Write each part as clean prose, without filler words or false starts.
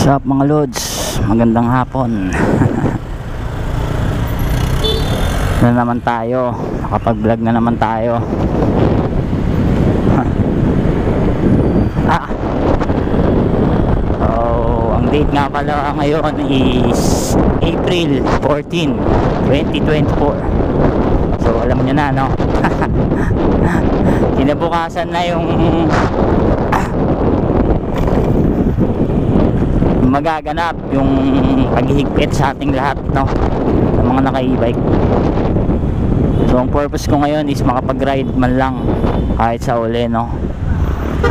What's up mga lods, magandang hapon. Na naman tayo, nakapag-vlog na naman tayo. Ang date nga pala ngayon is April 14, 2024. So alam nyo na, no? Kinabukasan na yung magaganap yung paghihigpit sa ating lahat, no, ng mga naka-e-bike. So ang purpose ko ngayon is makapag-ride man lang kahit sa uli, no.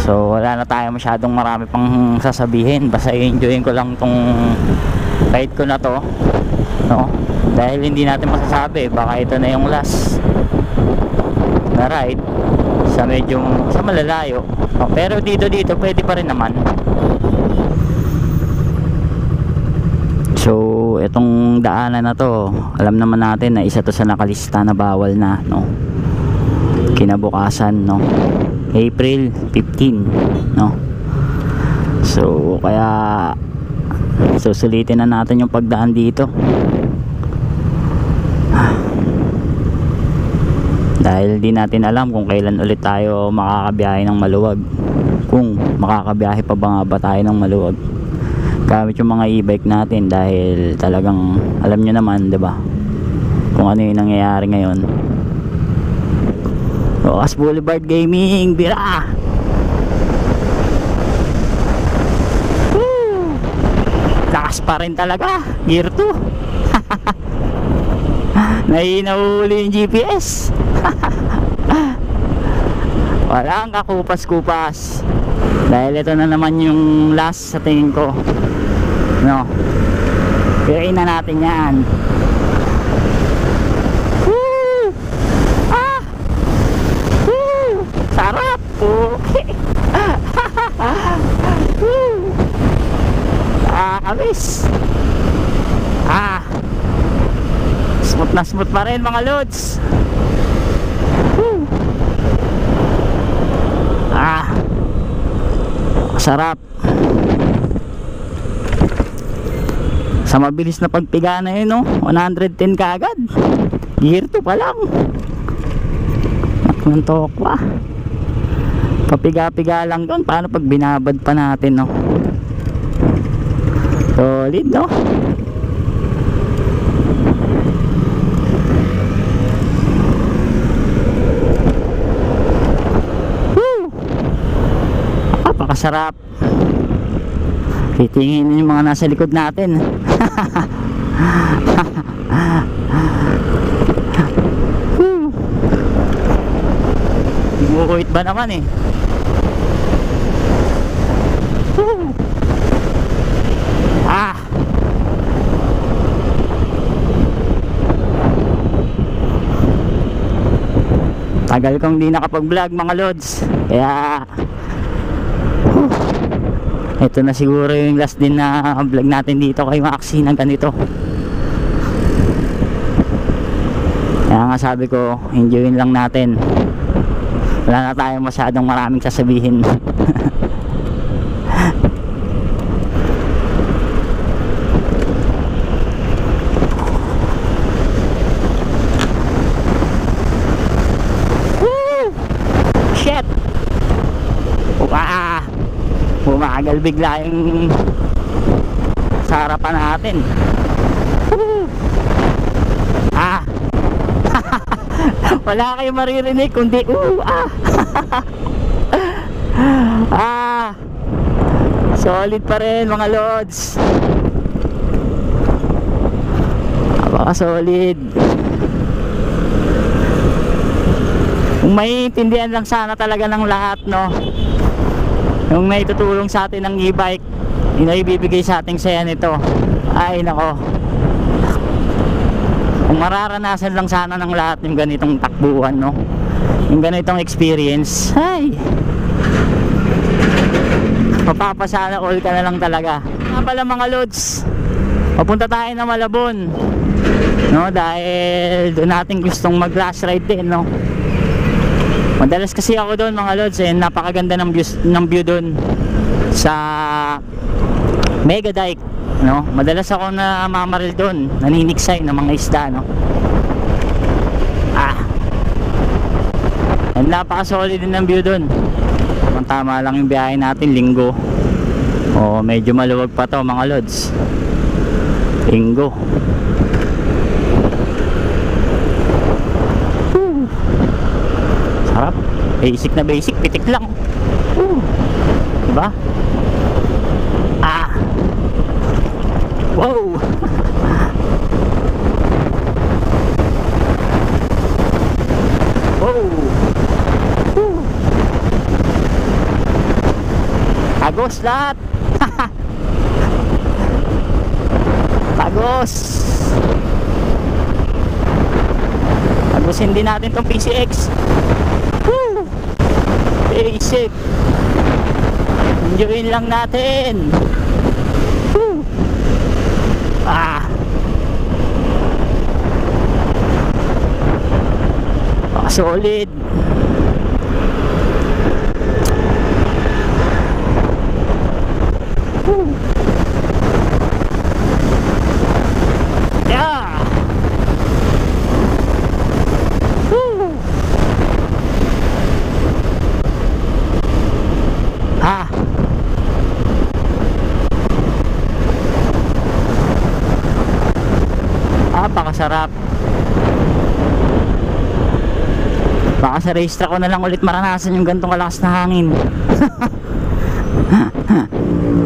So wala na tayo masyadong marami pang sasabihin, basta i-enjoyin ko lang tong ride ko na to, no, dahil hindi natin masasabi, baka ito na yung last na ride sa medyo sa malalayo, no? Pero dito pwede pa rin naman. So itong daanan na to, alam naman natin na isa to sa nakalista na bawal na, no, kinabukasan, no, April 15, no. So kaya susulitin na natin yung pagdaan dito, dahil di natin alam kung kailan ulit tayo makakabiyahe ng maluwag, kung makakabiyahe pa ba tayo ng maluwag gamit yung mga e-bike natin, dahil talagang alam nyo naman, diba, kung ano yung nangyayari ngayon. Rojas Boulevard Gaming, bira! Woo! Lakas pa rin talaga, Gear 2. Nahihuli yung GPS. Walang kakupas-kupas, dahil ito na naman yung last sa tingin ko, no. Kirain na natin yan. Woo! Ah! Woo! Sarap! Okay. Woo! Nakakamiss. Smooth na smooth pa rin mga lods. Woo! Sarap. Sa mabilis na pagpiga na yun, no? 110 ka agad. Gear 2 pa lang. Nakang tokwa. Papiga-piga lang doon. Paano pag binabad pa natin, no? Solid, no? Napakasarap. Titingin yung mga nasa likod natin. Umuuwit ba naman eh. Tagal kong di nakapag-vlog mga lods, kaya ito na siguro yung last din na vlog natin dito kay Maxi na ganito. Kaya nga sabi ko, enjoyin lang natin, wala na tayong masyadong maraming sasabihin. Shit! Bumagal bigla yung sa harapan natin. Wala kayong maririnig kundi solid pa rin mga lods. Baka solid. Kung maiintindihan lang sana talaga ng lahat, no, yung naitutulong sa atin ng e-bike, yung naibibigay sa ating saya nito, ay nako, kung mararanasan lang sana ng lahat yung ganitong takbuhan, no, yung ganitong experience, ay mapapasana all ka na lang talaga. Nga pala mga lods, papunta tayo na Malabon, no, dahil doon natin gustong mag last ride din, no. Madalas kasi ako doon mga lods, napakaganda ng view doon sa Mega dike, no? Madalas ako na mamaril doon, naniniksay ng mga isda, no? And napaka-solid din ng view doon. Tama lang yung biyahe natin, linggo. O medyo maluwag pa to mga lods. Linggo. Sarap. Basic na basic, pitik lang. Diba? Wow. Wow. Tagos lahat. Tagos. Tagosin din natin tong PCX. Woo! Basic. Enjoyin lang natin. Woo! Solid. Yeah. Napakasarap. Baka sa racetrack ko na lang ulit maranasan yung gantong kalakas na hangin.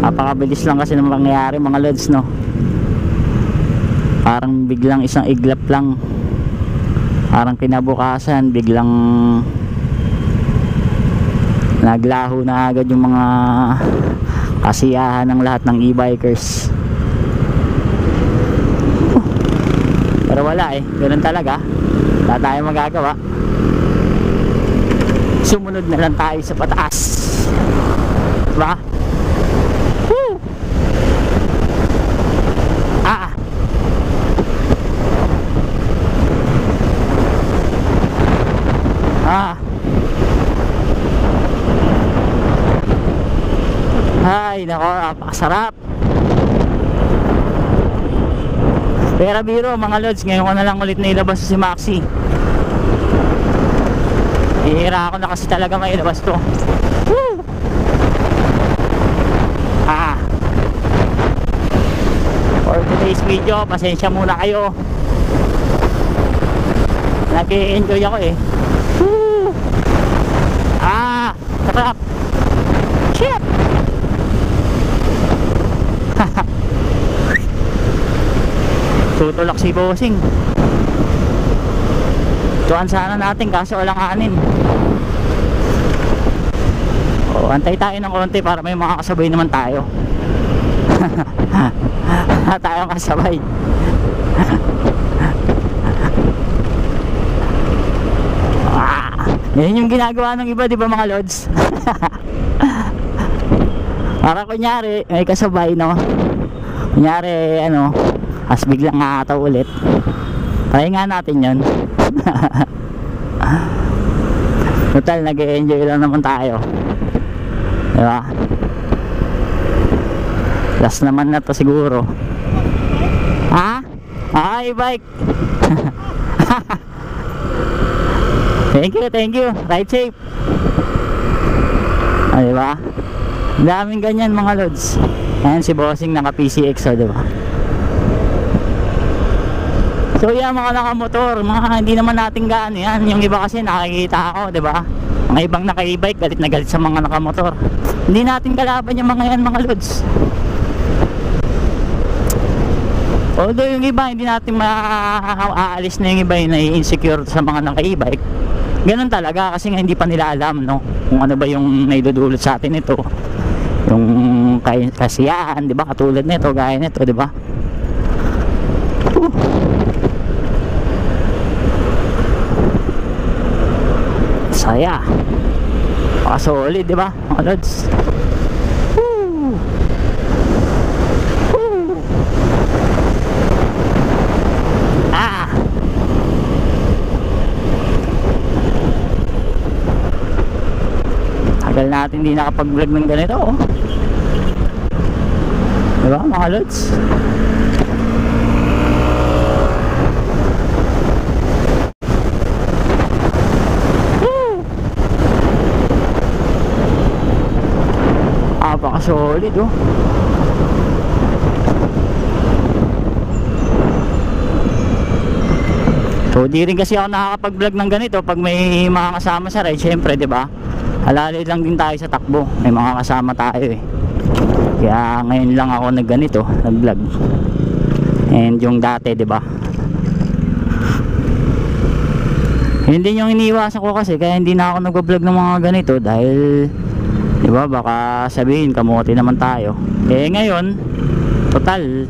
Napakabilis lang kasi ng mangyayari mga lods, no? Parang biglang isang iglap lang, parang kinabukasan biglang naglaho na agad yung mga kasiyahan ng lahat ng e-bikers. Pero wala ganun talaga, wala tayong magagawa. Sumunod na lang tayo sa pataas, diba? Woo! Ay nako, napakasarap. Pero biro mga lods, ngayon ko na lang ulit nailabas si Maxi. Ihira ako na kasi talaga mailabas to. Woo! For today's video, pasensya muna kayo. Nag-enjoy ako Woo! Sarap. Shit! Tutulak si bossing. Tuan sana natin kaso walang anin. Antay tayo ng konti para may makakasabay naman tayo. Tayo kasabay. Yan yung ginagawa ng iba, di ba mga lods? Para kunyari may kasabay, no? Kunyari as biglang nakataw ulit, try nga natin yun. Total nag-e-enjoy lang naman tayo, diba? Last naman na to siguro. E-bike. Thank you, ride safe. Diba? Daming ganyan mga lods. Ayan si bossing naka PCX, diba? So yan mga nakamotor, mga hindi naman natin gaano yan. Yung iba kasi nakikita ako, diba? Mga ibang naka-e-bike galit na galit sa mga nakamotor. Hindi natin kalaban yung mga yan mga lods. Although yung iba hindi natin maaalis na yung iba yung nai-insecure sa mga naka-e-bike. Ganun talaga kasi nga hindi pa nila alam, no? Kung ano ba yung naidudulot sa atin ito. Yung kasiyahan, diba? Katulad nito, gaya nito, diba? Saya. Solid, di ba? Mga lods. Woo! Woo! Tagal natin hindi nakapag-vlog ng ganito, Diba mga lods? Napaka-solid oh. So di rin kasi ako nakakapag-vlog ng ganito pag may mga kasama sa ride, syempre, 'di ba? Halalay lang din tayo sa takbo. May mga kasama tayo eh. Kaya ngayon lang ako nagganito, nag-vlog. And yung dati, 'di ba? Yun din yung iniiwasan ko kasi kaya hindi na ako nag-vlog ng mga ganito dahil 'di ba baka sabihin kamote naman tayo. Eh ngayon, total,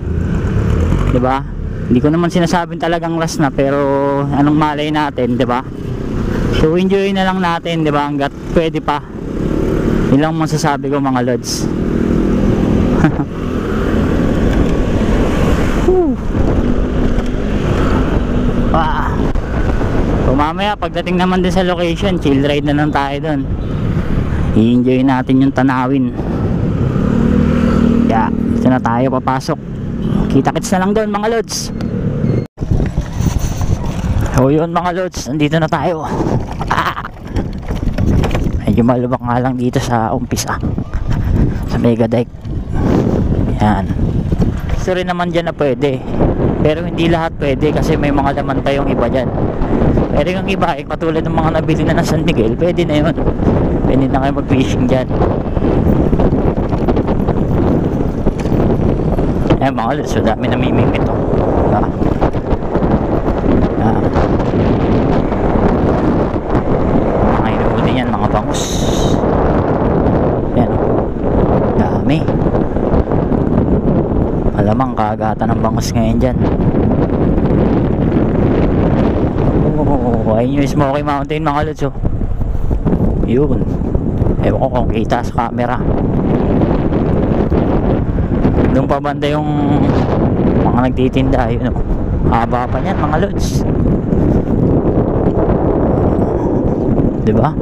'di ba? Hindi ko naman sinasabing talagang last na, pero anong malay natin, 'di ba? So enjoy na lang natin, 'di ba? Hangga't pwede pa. Ilang masasabi ko mga lods. Wow. So mamaya pagdating naman din sa location, chill ride na lang tayo doon. I-enjoy natin yung tanawin. Yeah, dito na tayo papasok. Kita-kits na lang doon mga lods. So yun mga lods, nandito na tayo. Medyo malubak nga lang dito sa umpisa, sa Mega Dike. Yan. Gusto rin naman dyan na pwede, pero hindi lahat pwede kasi may mga laman pa yung iba dyan. Pero yung iba, katulad ng mga nabili na ng San Miguel, pwede na yun. Pwede na kayo mag-fishing dyan. Ayan mga lods, so dami namimingit oh. Mga inuuli yan, mga bangus. Ayan oh. Dami. Malamang kaagatan ng bangus ngayon dyan. Oh, ayun yung Smoky Mountain mga lods oh. Yun. Ewan ko kung kita sa camera. Doon pa banda yung mga nagtitinda, yun oh. Haba pa niyan mga lods. Diba?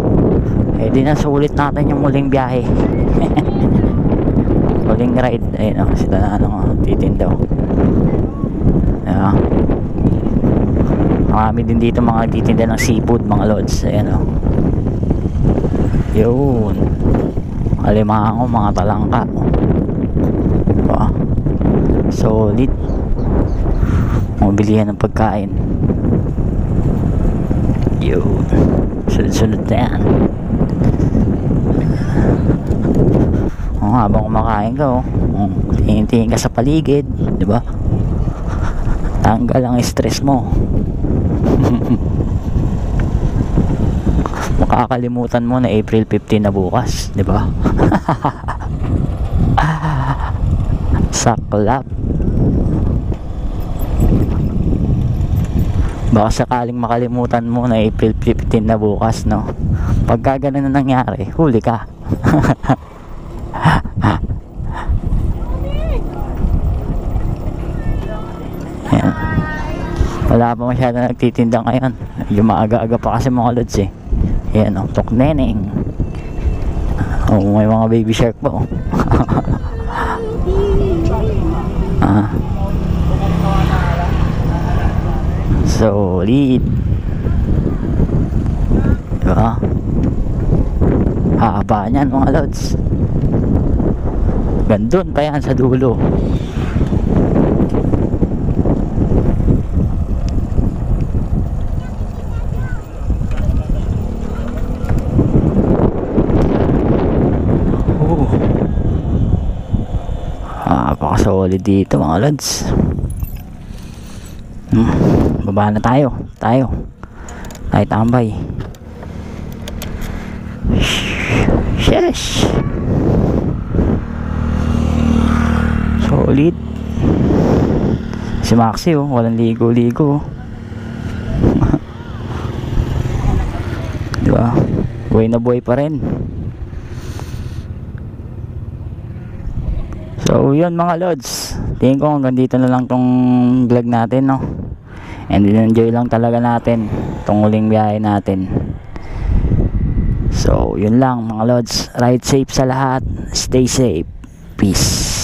Eh di na sulit natin yung muling biyahe. Muling ride. Ayun oh, sila na ano, titinda oh. Diba? Marami din dito mga nagtitinda ng seafood mga lods. Ayan oh. Yun. Alimango, mga talangka. Diba? Solid. Mabilihan ng pagkain. Yun. Sunod-sunod na yan. Habang kumakain ka tingin-tingin ka sa paligid, diba? Tanggal ang stress mo. Makakalimutan mo na April 15 na bukas, diba? Saklap. Baka sakaling makalimutan mo na April 15 na bukas, no? Pagka ganun na nangyari, huli ka. Ayan. Wala pa masyado nagtitinda ngayon. Yung maaga-aga pa kasi mga lods eh. Ayan o, tokneneng. Oh, may mga baby shark pa oh. Solid. Diba? Haba niyan mga lods. Gandun pa yan sa dulo. Napaka-solid dito mga lods. Baba na tayo tambay. Yes, solid. Si Maxi oh, walang ligo-ligo. Diba? Buhay na buhay pa rin. So yun mga lods, tingin ko hanggang dito na lang tong vlog natin, no? And enjoy lang talaga natin tong huling biyahe natin. So yun lang mga lods, ride safe sa lahat, stay safe, peace.